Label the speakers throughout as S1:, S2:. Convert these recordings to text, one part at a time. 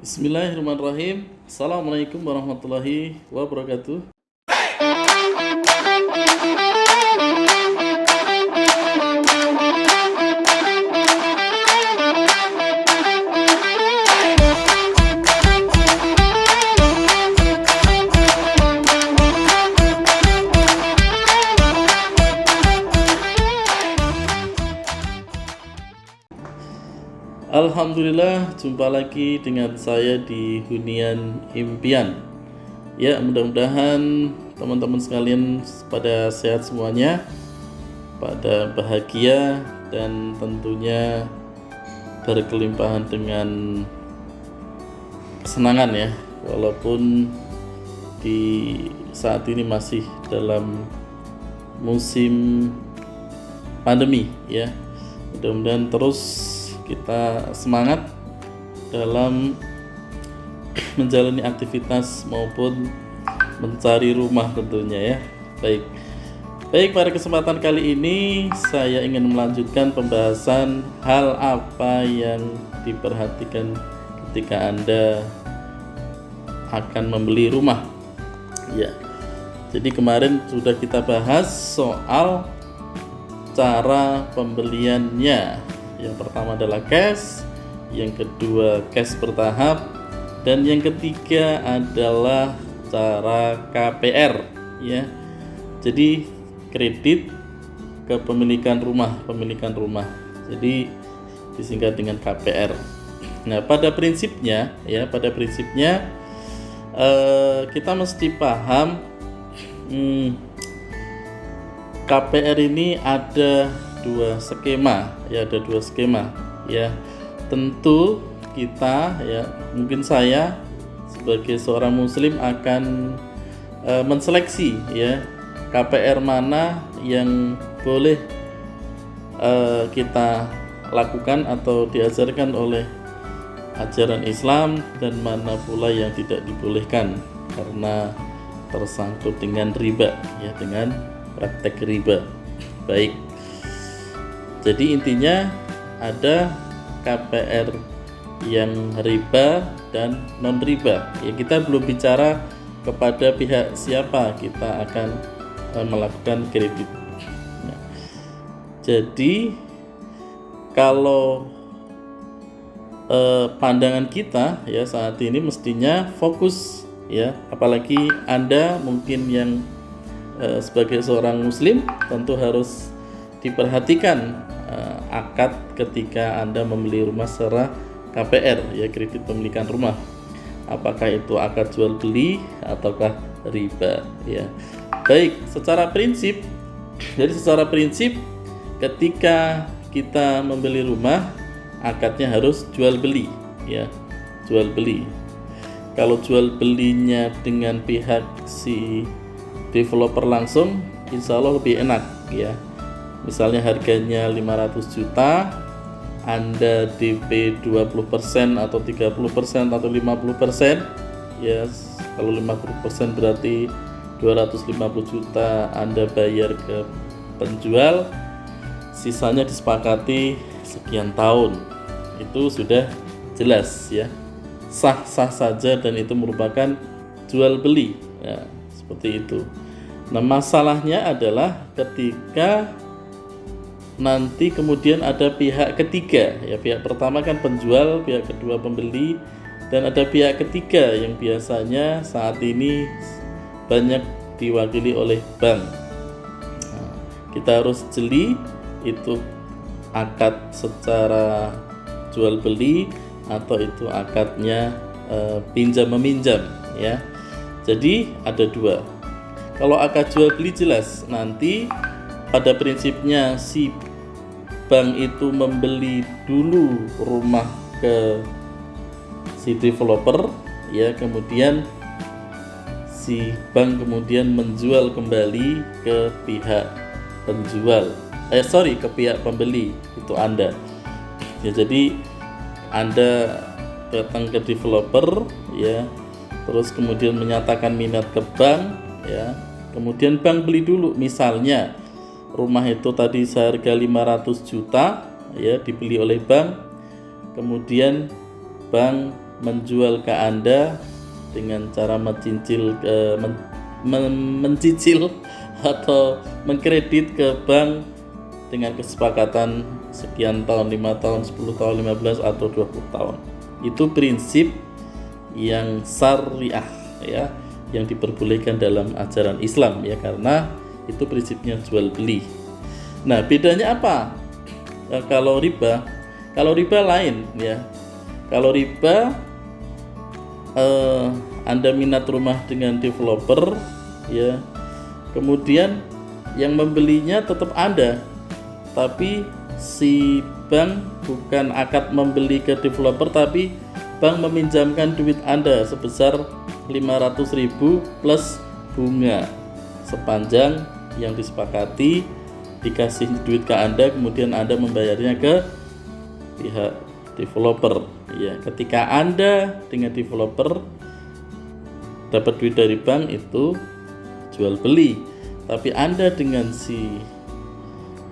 S1: Bismillahirrahmanirrahim. Assalamualaikum warahmatullahi wabarakatuh. Alhamdulillah, jumpa lagi dengan saya di Hunian Impian. Ya, mudah-mudahan teman-teman sekalian pada sehat semuanya, pada bahagia dan tentunya berkelimpahan dengan kesenangan ya. Walaupun di saat ini masih dalam musim pandemi ya. Mudah-mudahan terus kita semangat dalam menjalani aktivitas maupun mencari rumah tentunya ya. Baik, pada kesempatan kali ini saya ingin melanjutkan pembahasan hal apa yang diperhatikan ketika Anda akan membeli rumah. Ya. Jadi kemarin sudah kita bahas soal cara pembeliannya. Yang pertama adalah cash, yang kedua cash bertahap, dan yang ketiga adalah cara KPR ya. Jadi kredit kepemilikan rumah, Jadi disingkat dengan KPR. Nah, pada prinsipnya kita mesti paham KPR ini ada dua skema ya. Tentu kita ya, mungkin saya sebagai seorang muslim akan menseleksi ya KPR mana yang boleh kita lakukan atau diajarkan oleh ajaran Islam dan mana pula yang tidak dibolehkan karena tersangkut dengan riba ya, dengan praktek riba. Baik. Jadi intinya ada KPR yang riba dan non riba. Ya, kita belum bicara kepada pihak siapa kita akan melakukan kredit. Nah, jadi kalau pandangan kita ya saat ini mestinya fokus ya, apalagi Anda mungkin yang sebagai seorang muslim tentu harus diperhatikan akad ketika Anda membeli rumah secara KPR ya, kredit pemilikan rumah. Apakah itu akad jual beli ataukah riba ya. Baik, secara prinsip ketika kita membeli rumah akadnya harus jual beli ya, jual beli. Kalau jual belinya dengan pihak si developer langsung, insya Allah lebih enak ya. Misalnya harganya 500 juta, Anda DP 20% atau 30% atau 50% ya. Kalau 50% berarti 250 juta Anda bayar ke penjual, sisanya disepakati sekian tahun. Itu sudah jelas ya, sah-sah saja dan itu merupakan jual beli ya, seperti itu. Nah, masalahnya adalah ketika nanti kemudian ada pihak ketiga ya. Pihak pertama kan penjual, pihak kedua pembeli, dan ada pihak ketiga yang biasanya saat ini banyak diwakili oleh bank. Nah, kita harus jeli itu akad secara jual beli atau itu akadnya pinjam meminjam ya. Jadi ada dua. Kalau akad jual beli jelas nanti pada prinsipnya si bank itu membeli dulu rumah ke si developer ya, kemudian si bank kemudian menjual kembali ke pihak penjual. Ke pihak pembeli, itu Anda. Ya, jadi Anda datang ke developer ya, terus kemudian menyatakan minat ke bank ya. Kemudian bank beli dulu, misalnya rumah itu tadi seharga 500 juta ya, dibeli oleh bank. Kemudian bank menjual ke Anda dengan cara mencicil atau mengkredit ke bank dengan kesepakatan sekian tahun, 5 tahun, 10 tahun, 15 atau 20 tahun. Itu prinsip yang syariah ya, yang diperbolehkan dalam ajaran Islam ya, karena itu prinsipnya jual beli. Nah, bedanya apa? Kalau riba lain ya. Kalau riba Anda minat rumah dengan developer ya, kemudian yang membelinya tetap Anda, tapi si bank bukan akad membeli ke developer, tapi bank meminjamkan duit Anda sebesar 500.000 plus bunga sepanjang yang disepakati, dikasih duit ke Anda, kemudian Anda membayarnya ke pihak developer ya. Ketika Anda dengan developer dapat duit dari bank, itu jual beli, tapi Anda dengan si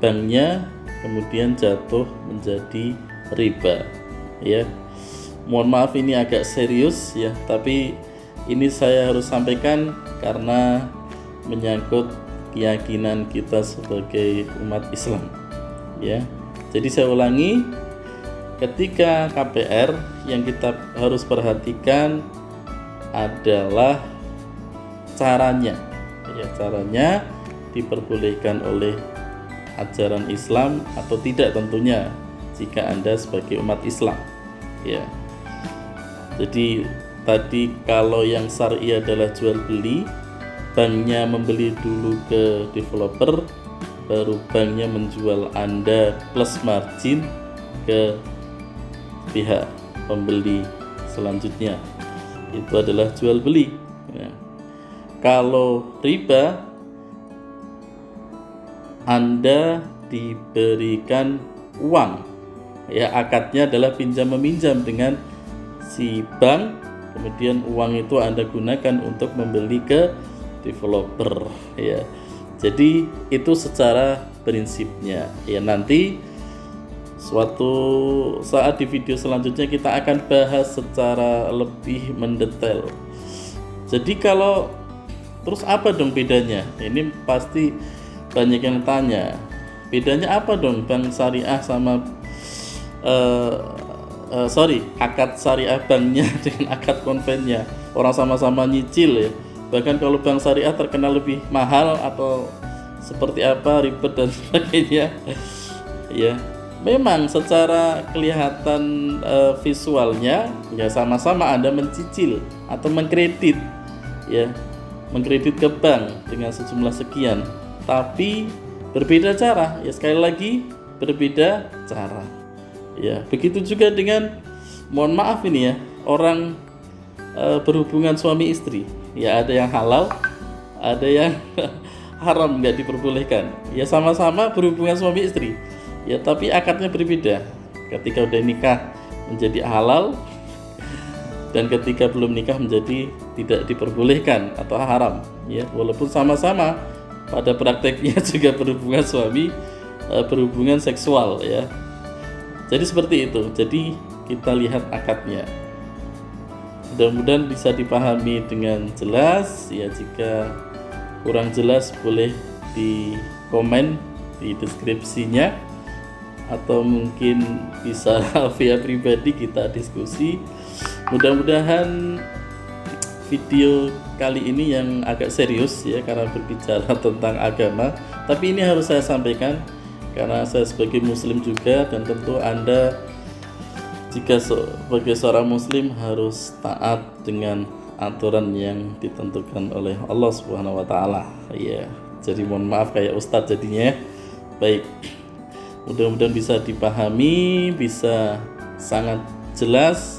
S1: banknya kemudian jatuh menjadi riba ya. Mohon maaf ini agak serius ya, tapi ini saya harus sampaikan karena menyangkut keyakinan kita sebagai umat Islam ya. Jadi saya ulangi, ketika KPR yang kita harus perhatikan adalah caranya ya, caranya diperbolehkan oleh ajaran Islam atau tidak tentunya jika Anda sebagai umat Islam ya. Jadi tadi kalau yang syar'i adalah jual beli, banknya membeli dulu ke developer, baru banknya menjual Anda plus margin ke pihak pembeli selanjutnya. Itu adalah jual beli ya. Kalau riba, Anda diberikan uang ya, akadnya adalah pinjam meminjam dengan si bank, kemudian uang itu Anda gunakan untuk membeli ke developer ya. Jadi itu secara prinsipnya ya. Nanti suatu saat di video selanjutnya kita akan bahas secara lebih mendetail. Jadi kalau terus apa dong bedanya? Ini pasti banyak yang tanya, bedanya apa dong bank syariah sama akad syariah banknya dengan akad konvennya? Orang sama-sama nyicil ya. Bahkan kalau bank syariah terkenal lebih mahal atau seperti apa, ribet dan sebagainya ya. Memang secara kelihatan visualnya ya sama-sama Anda mencicil atau mengkredit ya, mengkredit ke bank dengan sejumlah sekian, tapi berbeda cara ya. Sekali lagi berbeda cara ya. Begitu juga dengan, mohon maaf ini ya, orang berhubungan suami istri ya, ada yang halal, ada yang haram, nggak diperbolehkan ya. Sama-sama berhubungan suami istri ya, tapi akadnya berbeda. Ketika udah nikah menjadi halal, dan ketika belum nikah menjadi tidak diperbolehkan atau haram ya, walaupun sama-sama pada prakteknya juga berhubungan suami, berhubungan seksual ya. Jadi seperti itu. Jadi kita lihat akadnya. Mudah-mudahan bisa dipahami dengan jelas ya. Jika kurang jelas boleh di komen di deskripsinya, atau mungkin bisa via pribadi kita diskusi. Mudah-mudahan video kali ini yang agak serius ya, karena berbicara tentang agama, tapi ini harus saya sampaikan karena saya sebagai muslim juga, dan tentu Anda jika sebagai seorang muslim harus taat dengan aturan yang ditentukan oleh Allah Subhanahu wa taala ya. Jadi mohon maaf kayak ustadz jadinya. Baik, mudah-mudahan bisa dipahami, bisa sangat jelas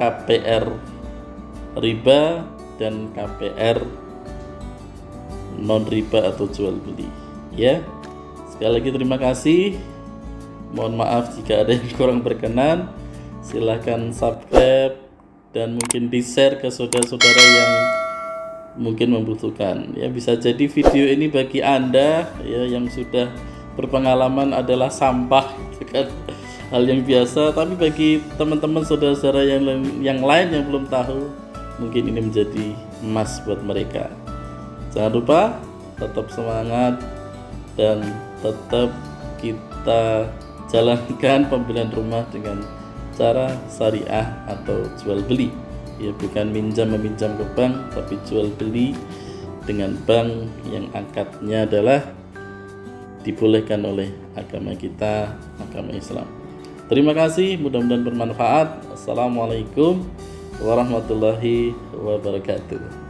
S1: KPR riba dan KPR non riba atau jual beli ya. Sekali lagi terima kasih. Mohon maaf jika ada yang kurang berkenan. Silahkan subscribe dan mungkin di-share ke saudara-saudara yang mungkin membutuhkan ya. Bisa jadi video ini bagi Anda ya yang sudah berpengalaman adalah sampah gitu kan, hal yang biasa, tapi bagi teman-teman saudara-saudara yang lain yang belum tahu, mungkin ini menjadi emas buat mereka. Jangan lupa tetap semangat dan tetap kita jalankan pembelian rumah dengan cara syariah atau jual beli, ya, bukan meminjam ke bank, tapi jual beli dengan bank yang akadnya adalah dibolehkan oleh agama kita, agama Islam. Terima kasih, mudah-mudahan bermanfaat. Assalamualaikum warahmatullahi wabarakatuh.